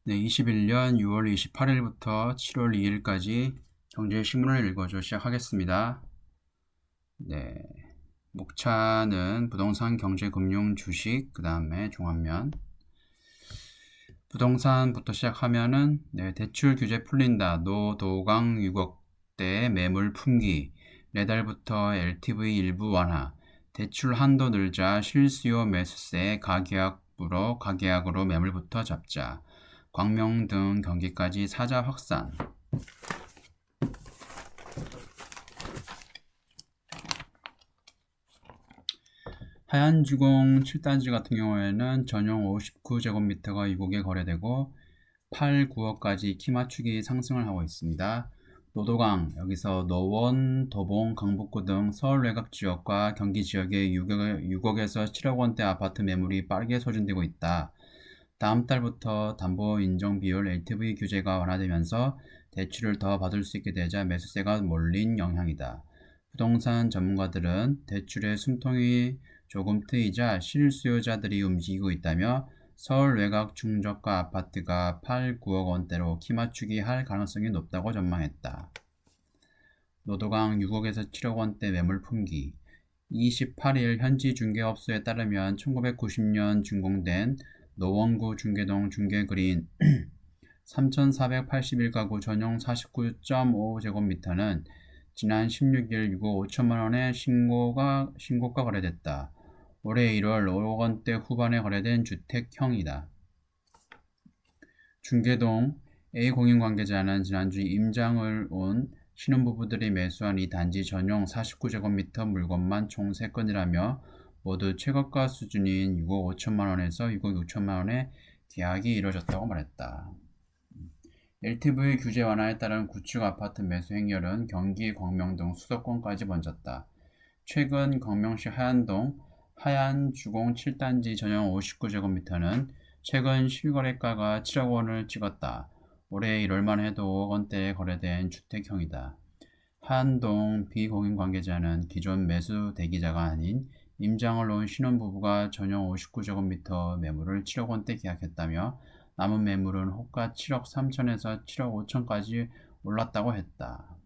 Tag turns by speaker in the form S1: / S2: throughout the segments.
S1: 네, 21년 6월 28일부터 7월 2일까지 경제신문을 읽어줘 시작하겠습니다. 네, 목차는 부동산, 경제, 금융, 주식, 그 다음에 종합면. 부동산부터 시작하면은 대출 규제 풀린다. 노도강 6억대 매물 품기. 내달부터 LTV 일부 완화. 대출 한도 늘자 실수요 매수세 가계약으로 매물부터 잡자. 광명 등 경기까지 사자 확산. 하얀주공 7단지 같은 경우에는 전용 59제곱미터가 2곡에 거래되고 8, 9억까지 키 맞추기 상승을 하고 있습니다. 노도강, 여기서 노원, 도봉, 강북구 등 서울 외곽 지역과 경기 지역의 6억에서 7억 원대 아파트 매물이 빠르게 소진되고 있다. 다음 달부터 담보 인정 비율 LTV 규제가 완화되면서 대출을 더 받을 수 있게 되자 매수세가 몰린 영향이다. 부동산 전문가들은 대출의 숨통이 조금 트이자 실수요자들이 움직이고 있다며 서울 외곽 중저가 아파트가 8, 9억 원대로 키 맞추기 할 가능성이 높다고 전망했다. 노도강 6억에서 7억 원대 매물 품기. 28일 현지 중개업소에 따르면 1990년 준공된 노원구 중계동 중계그린 3,481가구 전용 49.5제곱미터는 지난 16일 6억 5천만 원의 신고가 거래됐다. 올해 1월 5억 원대 후반에 거래된 주택형이다. 중계동 A 공인 관계자는 지난주 임장을 온 신혼부부들이 매수한 이 단지 전용 49제곱미터 물건만 총 3건이라며 모두 최고가 수준인 6억 5천만 원에서 6억 6천만 원의 계약이 이뤄졌다고 말했다. LTV 규제 완화에 따른 구축 아파트 매수 행렬은 경기, 광명 등 수도권까지 번졌다. 최근 광명시 하얀주공 7단지 전용 59제곱미터는 최근 실거래가가 7억 원을 찍었다. 올해 1월만 해도 5억 원대에 거래된 주택형이다. 하얀동 비공인 관계자는 기존 매수 대기자가 아닌 임장을 놓은 신혼부부가 전용 59제곱미터 매물을 7억 원대 계약했다며 남은 매물은 호가 7억 3천에서 7억 5천까지 올랐다고 했다.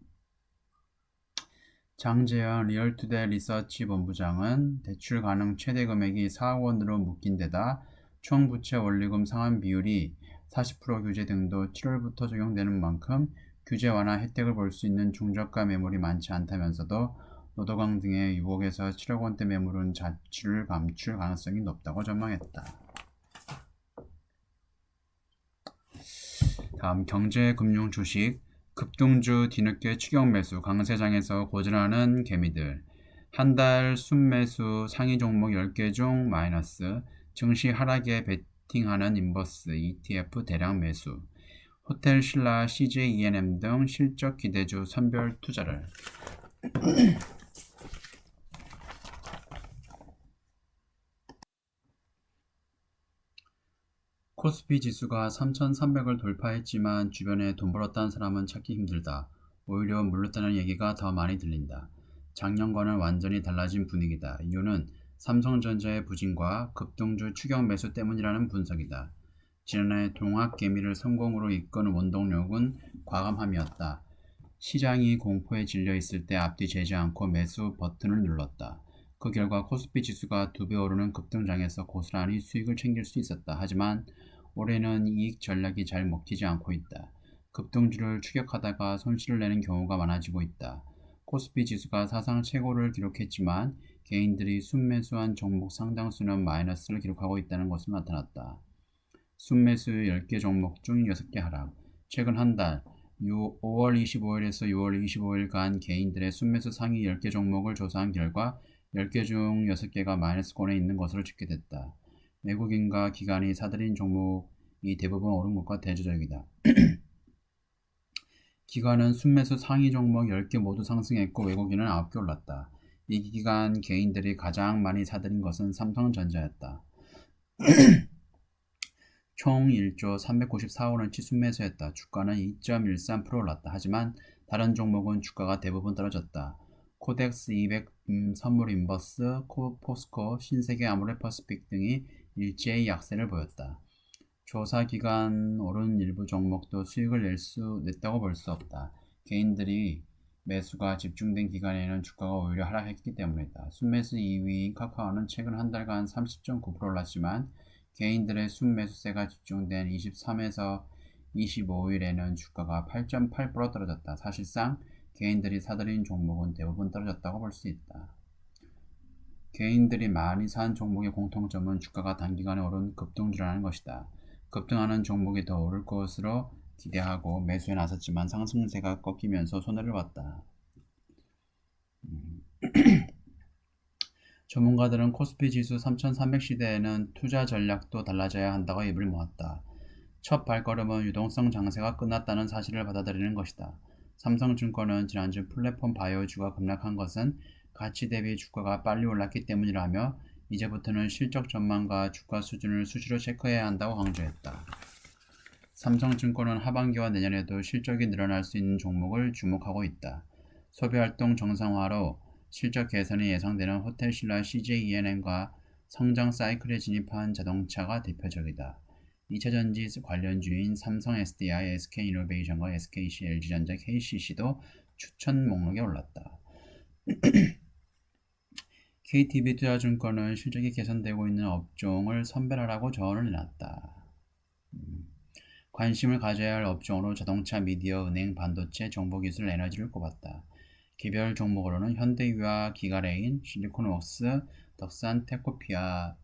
S1: 장재현 리얼투데이 리서치 본부장은 대출 가능 최대 금액이 4억 원으로 묶인 데다 총 부채 원리금 상환 비율이 40% 규제 등도 7월부터 적용되는 만큼 규제 완화 혜택을 볼 수 있는 중저가 매물이 많지 않다면서도 노도강 등의 6억에서 7억 원대 매물은 자취를 감출 가능성이 높다고 전망했다. 다음 경제, 금융, 주식. 급등주 뒤늦게 추격 매수, 강세장에서 고전하는 개미들. 한 달 순매수 상위 종목 10개 중 마이너스. 증시 하락에 베팅하는 인버스, ETF 대량 매수. 호텔 신라, CJ E&M 등 실적 기대주 선별 투자를. 코스피 지수가 3,300을 돌파했지만 주변에 돈 벌었다는 사람은 찾기 힘들다. 오히려 물렀다는 얘기가 더 많이 들린다. 작년과는 완전히 달라진 분위기다. 이유는 삼성전자의 부진과 급등주 추격 매수 때문이라는 분석이다. 지난해 동학개미를 성공으로 이끈 원동력은 과감함이었다. 시장이 공포에 질려 있을 때 앞뒤 재지 않고 매수 버튼을 눌렀다. 그 결과 코스피 지수가 2배 오르는 급등장에서 고스란히 수익을 챙길 수 있었다. 하지만 올해는 이익 전략이 잘 먹히지 않고 있다. 급등주를 추격하다가 손실을 내는 경우가 많아지고 있다. 코스피 지수가 사상 최고를 기록했지만 개인들이 순매수한 종목 상당수는 마이너스를 기록하고 있다는 것으로 나타났다. 순매수 10개 종목 중 6개 하락. 최근 한 달 5월 25일에서 6월 25일간 개인들의 순매수 상위 10개 종목을 조사한 결과 10개 중 6개가 마이너스권에 있는 것으로 집계됐다. 외국인과 기관이 사들인 종목이 대부분 오른 것과 대조적이다. 기관은 순매수 상위 종목 10개 모두 상승했고 외국인은 9개 올랐다. 이 기간 개인들이 가장 많이 사들인 것은 삼성전자였다. 총 1조 394억 원어치 순매수했다. 주가는 2.13% 올랐다. 하지만 다른 종목은 주가가 대부분 떨어졌다. 코덱스 200 선물 인버스, 포스코, 신세계 아모레퍼시픽 등이 일제히 약세를 보였다. 조사 기간 오른 일부 종목도 수익을 냈다고 볼 수 없다. 개인들이 매수가 집중된 기간에는 주가가 오히려 하락했기 때문이다. 순매수 2위인 카카오는 최근 한 달간 30.9% 올랐지만 개인들의 순매수세가 집중된 23에서 25일에는 주가가 8.8% 떨어졌다. 사실상 개인들이 사들인 종목은 대부분 떨어졌다고 볼 수 있다. 개인들이 많이 산 종목의 공통점은 주가가 단기간에 오른 급등주라는 것이다. 급등하는 종목이 더 오를 것으로 기대하고 매수에 나섰지만 상승세가 꺾이면서 손해를 봤다. 전문가들은 코스피 지수 3300 시대에는 투자 전략도 달라져야 한다고 입을 모았다. 첫 발걸음은 유동성 장세가 끝났다는 사실을 받아들이는 것이다. 삼성증권은 지난주 플랫폼 바이오주가 급락한 것은 가치 대비 주가가 빨리 올랐기 때문이라며 이제부터는 실적 전망과 주가 수준을 수시로 체크해야 한다고 강조했다. 삼성증권은 하반기와 내년에도 실적이 늘어날 수 있는 종목을 주목하고 있다. 소비활동 정상화로 실적 개선이 예상되는 호텔신라 CJENM과 성장 사이클에 진입한 자동차가 대표적이다. 2차전지 관련주인 삼성 SDI, SK이노베이션과 SKC, LG전자, KCC도 추천 목록에 올랐다. KTB투자증권은 실적이 개선되고 있는 업종을 선별하라고 조언을 내놨다. 관심을 가져야 할 업종으로 자동차, 미디어, 은행, 반도체, 정보기술, 에너지를 꼽았다. 개별 종목으로는 현대유와 기가레인, 실리콘웍스, 덕산, 테코피아를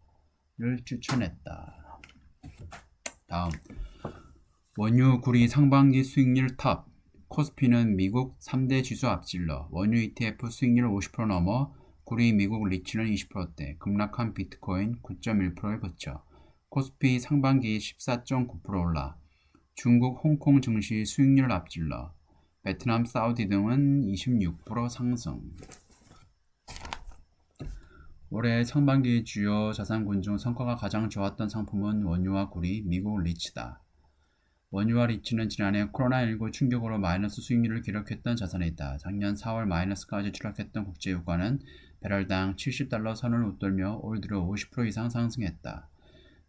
S1: 추천했다. 다음, 원유, 구리 상반기 수익률 탑. 코스피는 미국 3대 지수 앞질러 원유 ETF 수익률 50% 넘어 구리 미국 리츠는 20%대, 급락한 비트코인 9.1%에 그쳐 코스피 상반기 14.9% 올라 중국, 홍콩 증시 수익률 앞질러 베트남, 사우디 등은 26% 상승. 올해 상반기 주요 자산군 중 성과가 가장 좋았던 상품은 원유와 구리, 미국 리츠다. 원유와 리츠는 지난해 코로나19 충격으로 마이너스 수익률을 기록했던 자산이다. 작년 4월 마이너스까지 추락했던 국제유가는 배럴당 70달러 선을 웃돌며 올 들어 50% 이상 상승했다.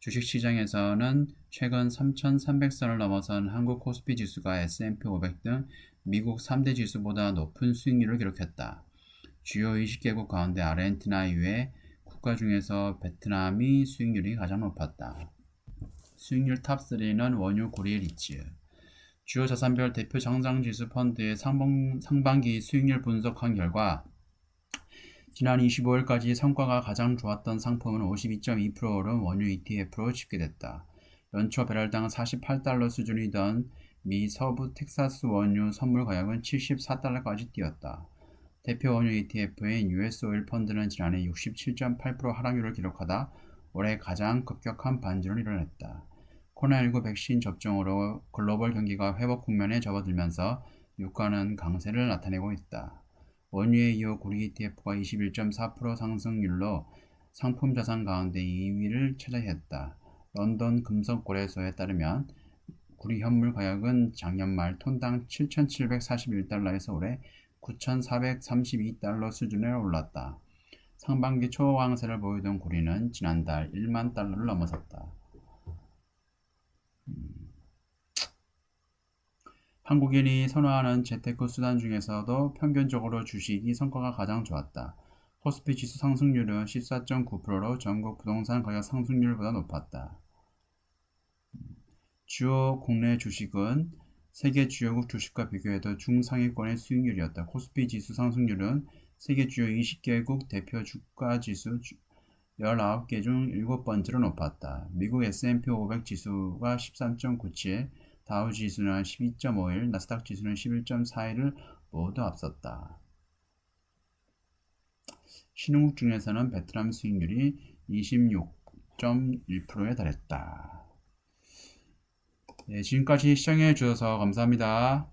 S1: 주식시장에서는 최근 3,300선을 넘어선 한국 코스피 지수가 S&P 500 등 미국 3대 지수보다 높은 수익률을 기록했다. 주요 20개국 가운데 아르헨티나 이외 국가 중에서 베트남이 수익률이 가장 높았다. 수익률 탑3는 원유, 구리, 리츠. 주요 자산별 대표 상장지수 펀드의 상반기 수익률 분석한 결과 지난 25일까지 성과가 가장 좋았던 상품은 52.2% 오른 원유 ETF로 집계됐다. 연초 배럴당 48달러 수준이던 미 서부 텍사스 원유 선물 가격은 74달러까지 뛰었다. 대표 원유 ETF인 US 오일 펀드는 지난해 67.8% 하락률을 기록하다 올해 가장 급격한 반전을 이뤄냈다. 코로나19 백신 접종으로 글로벌 경기가 회복 국면에 접어들면서 유가는 강세를 나타내고 있다. 원유에 이어 구리 ETF가 21.4% 상승률로 상품 자산 가운데 2위를 차지했다. 런던 금속거래소에 따르면 구리 현물 가격은 작년 말 톤당 7,741달러에서 올해 9,432달러 수준에 올랐다. 상반기 초강세를 보이던 구리는 지난달 1만 달러를 넘어섰다. 한국인이 선호하는 재테크 수단 중에서도 평균적으로 주식이 성과가 가장 좋았다. 코스피 지수 상승률은 14.9%로 전국 부동산 가격 상승률보다 높았다. 주요 국내 주식은 세계 주요국 주식과 비교해도 중상위권의 수익률이었다. 코스피 지수 상승률은 세계 주요 20개국 대표 주가 지수 19개 중 7번째로 높았다. 미국 S&P 500 지수가 13.97, 다우 지수는 12.51, 나스닥 지수는 11.41을 모두 앞섰다. 신흥국 중에서는 베트남 수익률이 26.1%에 달했다. 네, 지금까지 시청해 주셔서 감사합니다.